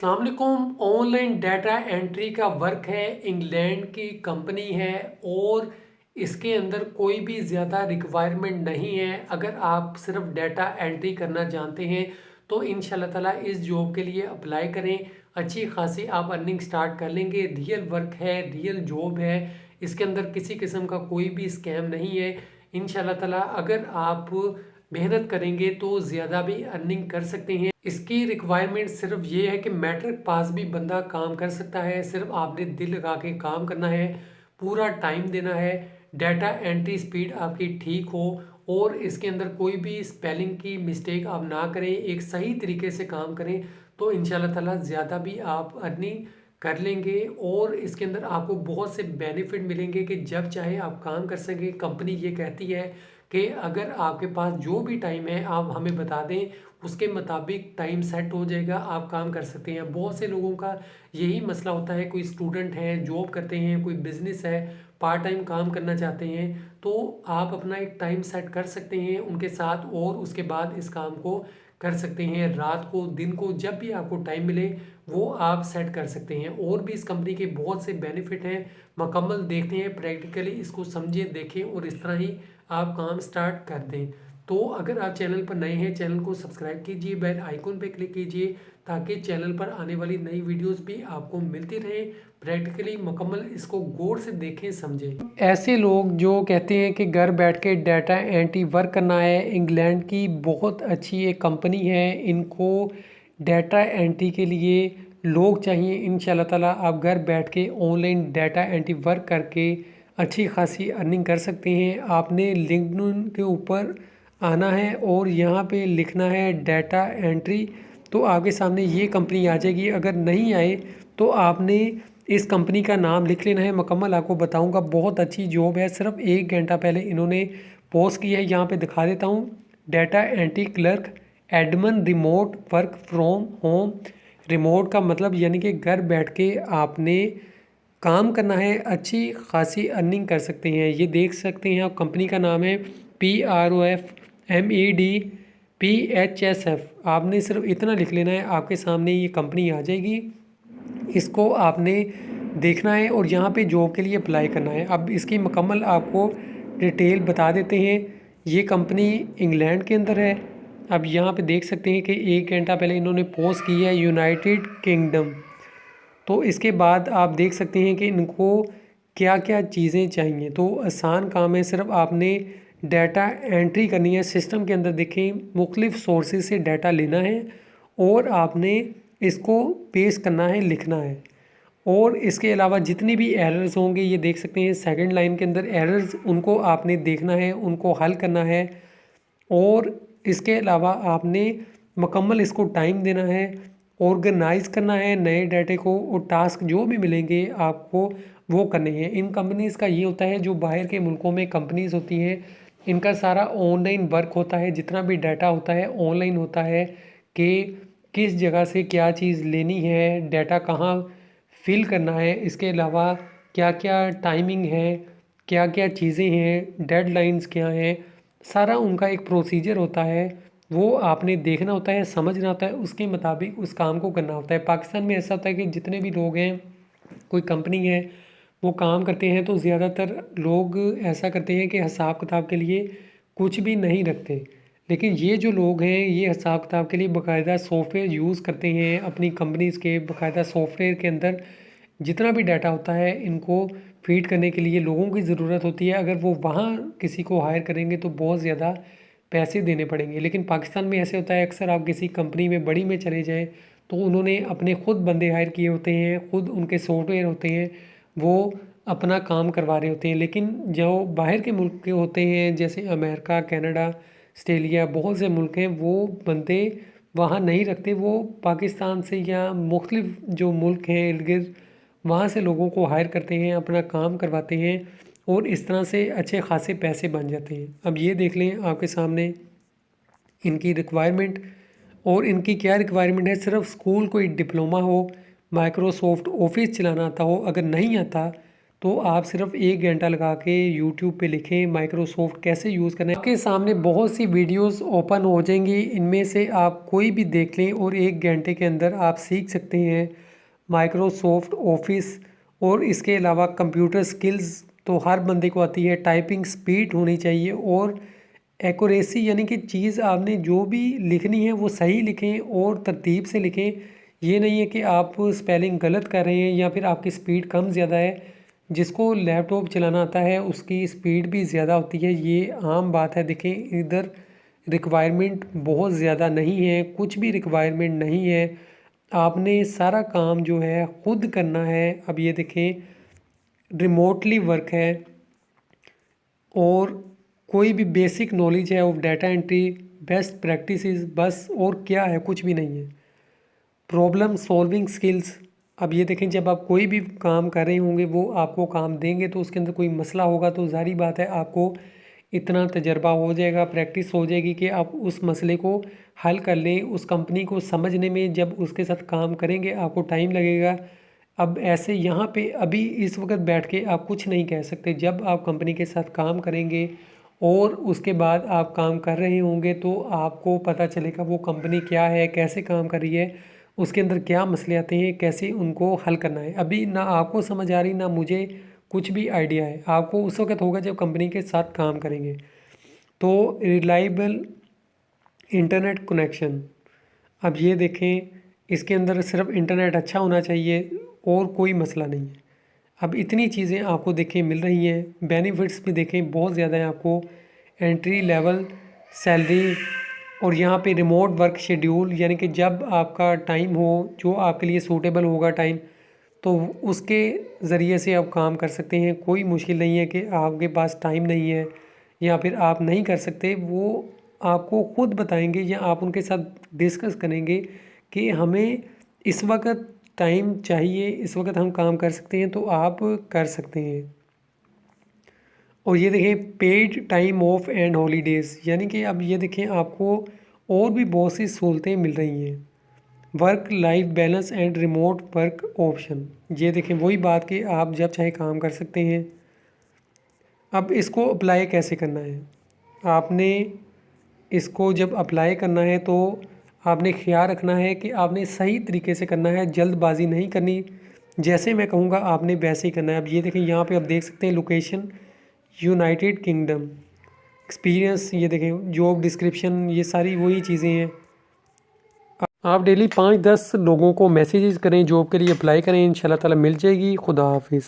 अस्सलामुअलैकुम। Online data entry का work है, इंग्लैंड की कंपनी है और इसके अंदर कोई भी ज़्यादा रिक्वायरमेंट नहीं है। अगर आप सिर्फ डाटा एंट्री करना जानते हैं तो इंशाल्लाह ताला इस जॉब के लिए अप्लाई करें। अच्छी खासी आप अर्निंग स्टार्ट कर लेंगे। रियल वर्क है, रियल जॉब है, इसके अंदर किसी किस्म का कोई भी स्कैम नहीं है। इंशाल्लाह ताला अगर आप मेहनत करेंगे तो ज़्यादा भी अर्निंग कर सकते हैं। इसकी रिक्वायरमेंट सिर्फ ये है कि मैट्रिक पास भी बंदा काम कर सकता है। सिर्फ आपने दिल लगा के काम करना है, पूरा टाइम देना है, डाटा एंट्री स्पीड आपकी ठीक हो और इसके अंदर कोई भी स्पेलिंग की मिस्टेक आप ना करें, एक सही तरीके से काम करें तो इंशाल्लाह ताला ज़्यादा भी आप अर्निंग कर लेंगे। और इसके अंदर आपको बहुत से बेनिफिट मिलेंगे कि जब चाहे आप काम कर सकें। कंपनी ये कहती है कि अगर आपके पास जो भी टाइम है आप हमें बता दें, उसके मुताबिक टाइम सेट हो जाएगा, आप काम कर सकते हैं। बहुत से लोगों का यही मसला होता है, कोई स्टूडेंट है, जॉब करते हैं, कोई बिजनेस है, पार्ट टाइम काम करना चाहते हैं, तो आप अपना एक टाइम सेट कर सकते हैं उनके साथ और उसके बाद इस काम को कर सकते हैं। रात को, दिन को, जब भी आपको टाइम मिले वो आप सेट कर सकते हैं। और भी इस कंपनी के बहुत से बेनिफिट हैं, मुकम्मल देखते हैं, प्रैक्टिकली इसको समझें, देखें और इस तरह ही आप काम स्टार्ट कर दें। तो अगर आप चैनल पर नए हैं, चैनल को सब्सक्राइब कीजिए, बेल आइकन पे क्लिक कीजिए ताकि चैनल पर आने वाली नई वीडियोस भी आपको मिलती रहे। प्रैक्टिकली मुकम्मल इसको गौर से देखें, समझें। ऐसे लोग जो कहते हैं कि घर बैठ के डाटा एंट्री वर्क करना है, इंग्लैंड की बहुत अच्छी एक कंपनी है, इनको डाटा एंट्री के लिए लोग चाहिए। इंशाल्लाह ताला आप घर बैठ के ऑनलाइन डाटा एंट्री वर्क करके अच्छी खासी अर्निंग कर सकते हैं। आपने लिंक्डइन के ऊपर आना है और यहाँ पे लिखना है डाटा एंट्री, तो आपके सामने ये कंपनी आ जाएगी। अगर नहीं आए तो आपने इस कंपनी का नाम लिख लेना है। मुकम्मल आपको बताऊंगा, बहुत अच्छी जॉब है। सिर्फ 1 घंटा पहले इन्होंने पोस्ट की है, यहाँ पे दिखा देता हूँ। Data entry clerk Edmund, remote work from home. Remote का मतलब यानी कि घर बैठ के आपने काम करना है, अच्छी खासी अर्निंग कर सकते हैं। ये देख सकते हैं आप, कंपनी का नाम है PROFMEDPHSF। आपने सिर्फ इतना लिख लेना है, आपके सामने ये कंपनी आ जाएगी। इसको आपने देखना है और यहाँ पे जॉब के लिए अप्लाई करना है। अब इसकी मुकम्मल आपको डिटेल बता देते हैं। ये कंपनी इंग्लैंड के अंदर है। अब यहाँ पे देख सकते हैं कि 1 घंटा पहले इन्होंने पोस्ट की है, यूनाइटेड किंगडम। तो इसके बाद आप देख सकते हैं कि इनको क्या क्या चीज़ें चाहिए। तो आसान काम है, सिर्फ आपने डाटा एंट्री करनी है। सिस्टम के अंदर देखें, मुख्तलिफ़ सोर्सेज से डाटा लेना है और आपने इसको पेस्ट करना है, लिखना है। और इसके अलावा जितनी भी एरर्स होंगे, ये देख सकते हैं सेकंड लाइन के अंदर एरर्स, उनको आपने देखना है, उनको हल करना है। और इसके अलावा आपने मुकम्मल इसको टाइम देना है, ऑर्गेनाइज करना है नए डाटे को, और टास्क जो भी मिलेंगे आपको वो करने हैं। इन कंपनीज़ का ये होता है, जो बाहर के मुल्कों में कंपनीज़ होती हैं, इनका सारा ऑनलाइन वर्क होता है। जितना भी डाटा होता है ऑनलाइन होता है कि किस जगह से क्या चीज़ लेनी है, डाटा कहाँ फिल करना है, इसके अलावा क्या क्या टाइमिंग है, क्या क्या चीज़ें हैं, डेडलाइंस क्या हैं, सारा उनका एक प्रोसीजर होता है। वो आपने देखना होता है, समझना होता है, उसके मुताबिक उस काम को करना होता है। पाकिस्तान में ऐसा होता है कि जितने भी लोग हैं, कोई कंपनी है, वो काम करते हैं तो ज़्यादातर लोग ऐसा करते हैं कि हिसाब किताब के लिए कुछ भी नहीं रखते। लेकिन ये जो लोग हैं, ये हिसाब किताब के लिए बाकायदा सॉफ्टवेयर यूज़ करते हैं। अपनी कंपनीज़ के बाकायदा सॉफ्टवेयर के अंदर जितना भी डाटा होता है, इनको फीड करने के लिए लोगों की ज़रूरत होती है। अगर वो वहाँ किसी को हायर करेंगे तो बहुत ज़्यादा पैसे देने पड़ेंगे। लेकिन पाकिस्तान में ऐसे होता है, अक्सर आप किसी कंपनी में बड़ी में चले जाएँ तो उन्होंने अपने ख़ुद बंदे हायर किए होते हैं, ख़ुद उनके सॉफ्टवेयर होते हैं, वो अपना काम करवा रहे होते हैं। लेकिन जो बाहर के मुल्क के होते हैं, जैसे अमेरिका, कनाडा, ऑस्ट्रेलिया, बहुत से मुल्क हैं, वो बंदे वहाँ नहीं रखते। वो पाकिस्तान से या मुख्तलिफ जो मुल्क हैं इर्द गिर्द, वहाँ से लोगों को हायर करते हैं, अपना काम करवाते हैं और इस तरह से अच्छे खासे पैसे बन जाते हैं। अब ये देख लें आपके सामने इनकी रिक्वायरमेंट, और इनकी क्या रिक्वायरमेंट है। सिर्फ स्कूल कोई डिप्लोमा हो, माइक्रोसॉफ्ट ऑफिस चलाना आता हो। अगर नहीं आता तो आप सिर्फ 1 घंटा लगा के यूट्यूब पे लिखें माइक्रोसॉफ्ट कैसे यूज़ करना है, आपके सामने बहुत सी वीडियोस ओपन हो जाएंगी। इनमें से आप कोई भी देख लें और 1 घंटे के अंदर आप सीख सकते हैं माइक्रोसॉफ्ट ऑफिस। और इसके अलावा कंप्यूटर स्किल्स तो हर बंदे को आती है, टाइपिंग स्पीड होनी चाहिए और एक्यूरेसी, यानी कि चीज़ आपने जो भी लिखनी है वो सही लिखें और तरतीब से लिखें। ये नहीं है कि आप स्पेलिंग गलत कर रहे हैं या फिर आपकी स्पीड कम ज़्यादा है। जिसको लैपटॉप चलाना आता है उसकी स्पीड भी ज़्यादा होती है, ये आम बात है। देखें इधर रिक्वायरमेंट बहुत ज़्यादा नहीं है, कुछ भी रिक्वायरमेंट नहीं है। आपने सारा काम जो है खुद करना है। अब ये देखें रिमोटली वर्क है और कोई भी बेसिक नॉलेज है of data entry, best practices, बस और क्या है, कुछ भी नहीं है। Problem solving skills. अब ये देखें जब आप कोई भी काम कर रहे होंगे वो आपको काम देंगे तो उसके अंदर कोई मसला होगा तो ज़ाहिर बात है आपको इतना तजर्बा हो जाएगा, प्रैक्टिस हो जाएगी कि आप उस मसले को हल कर लें। उस कंपनी को समझने में जब उसके साथ काम करेंगे आपको टाइम लगेगा। अब ऐसे यहाँ पे अभी इस वक्त बैठ के आप कुछ नहीं कह सकते। जब आप कंपनी के साथ काम करेंगे और उसके बाद आप काम कर रहे होंगे तो आपको पता चलेगा वो कंपनी क्या है, कैसे काम कर रही है, उसके अंदर क्या मसले आते हैं, कैसे उनको हल करना है। अभी ना आपको समझ आ रही ना मुझे कुछ भी आइडिया है। आपको उस वक्त होगा जब कंपनी के साथ काम करेंगे। तो रिलायबल इंटरनेट कनेक्शन। अब ये देखें इसके अंदर सिर्फ इंटरनेट अच्छा होना चाहिए और कोई मसला नहीं है। अब इतनी चीज़ें आपको देखें मिल रही हैं। बेनिफिट्स भी देखें बहुत ज़्यादा है आपको, एंट्री लेवल सैलरी और यहाँ पे रिमोट वर्क शेड्यूल, यानी कि जब आपका टाइम हो जो आपके लिए सूटेबल होगा टाइम, तो उसके ज़रिए से आप काम कर सकते हैं। कोई मुश्किल नहीं है कि आपके पास टाइम नहीं है या फिर आप नहीं कर सकते। वो आपको खुद बताएंगे या आप उनके साथ डिस्कस करेंगे कि हमें इस वक्त टाइम चाहिए, इस वक्त हम काम कर सकते हैं तो आप कर सकते हैं। और ये देखें paid time of and holidays, यानी कि अब ये देखें आपको और भी बहुत सी सहूलतें मिल रही हैं। Work life balance and remote work option, ये देखें वही बात कि आप जब चाहे काम कर सकते हैं। अब इसको अप्लाई कैसे करना है, आपने इसको जब अप्लाई करना है तो आपने ख्याल रखना है कि आपने सही तरीके से करना है, जल्दबाजी नहीं करनी। जैसे मैं कहूँगा आपने वैसे ही करना है। अब ये देखें यहाँ पे आप देख सकते हैं लोकेशन यूनाइटेड किंगडम, एक्सपीरियंस, ये देखें जॉब डिस्क्रिप्शन, ये सारी वही चीज़ें हैं। आप डेली 5-10 लोगों को मैसेजेस करें, जॉब के लिए अप्लाई करें, इंशाल्लाह ताला मिल जाएगी। खुदा हाफिज़।